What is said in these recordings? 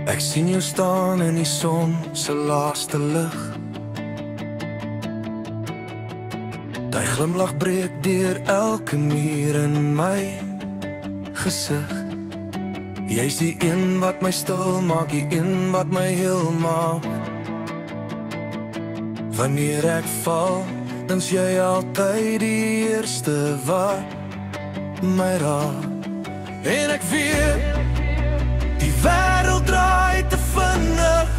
Ek sien jou staan in die son se laaste lig. Daai glimlag breek deur elke muur in my gesig. Jy's die een wat my stil maak, die een wat my heel maak. Wanneer ek val, dan's jy altyd die eerste wat my raak. En ek weet, die wêreld draai te vinnig,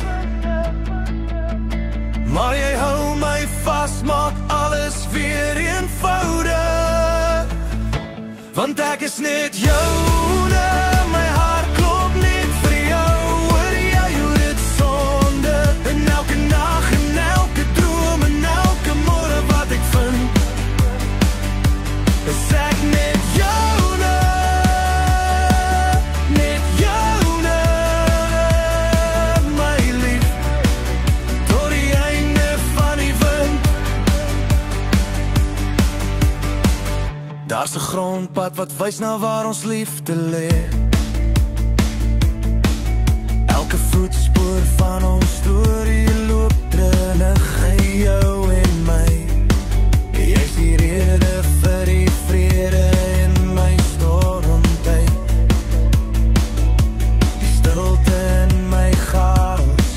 maar jy hou my vas, maak alles weer eenvoudig. Want ek is net joune, my hart klop net vir jou. Hoor jy hoe dit sonde, en elke nag en elke droom en elke môre wat ek vind, is ek net joune, net joune, my lief, tot die einde van die wind. Daar's 'n grondpad wat wys na waar ons liefde lê. Elke voetspoor van ons storie loop terug in jou en my. Jy's die rede vir die vrede in my stormtyd. Die stilte in my chaos,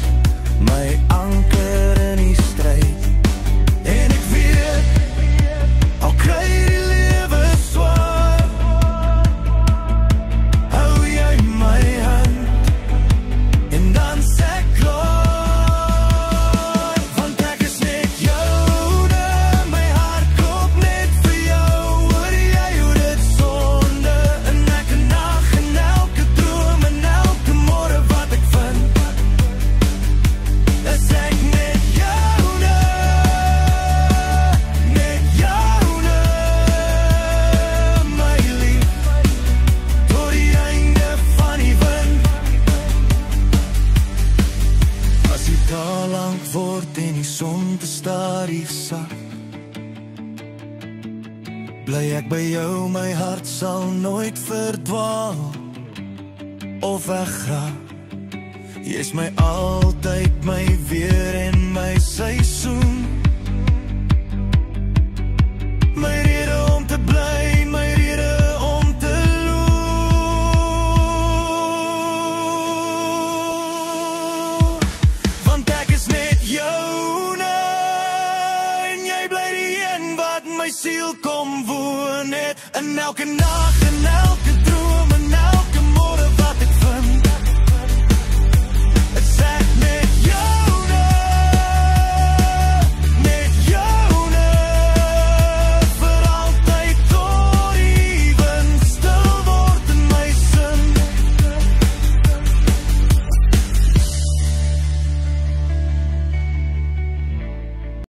my anker in die stryd. En ek weet, al kry die lewe swaar, hou jy my hand, en dan sê ek klaar. Want ek is net joune, my hart klop net vir jou. Hoor jy hoe dit sonde, en elke nag en elke droom en elke môre wat ek vind, is ek net joune, my lief, tot die einde van die wind. As die dae lank word en die son te stadig sak, bly ek by jou, my hart sal nooit verdwaal of wegraak. Jy's my altyd, my weer en my seisoen, my rede om te bly, my rede om te loop. Want ek is net joune, en jy bly die een wat my siel kom woon het, en elke nag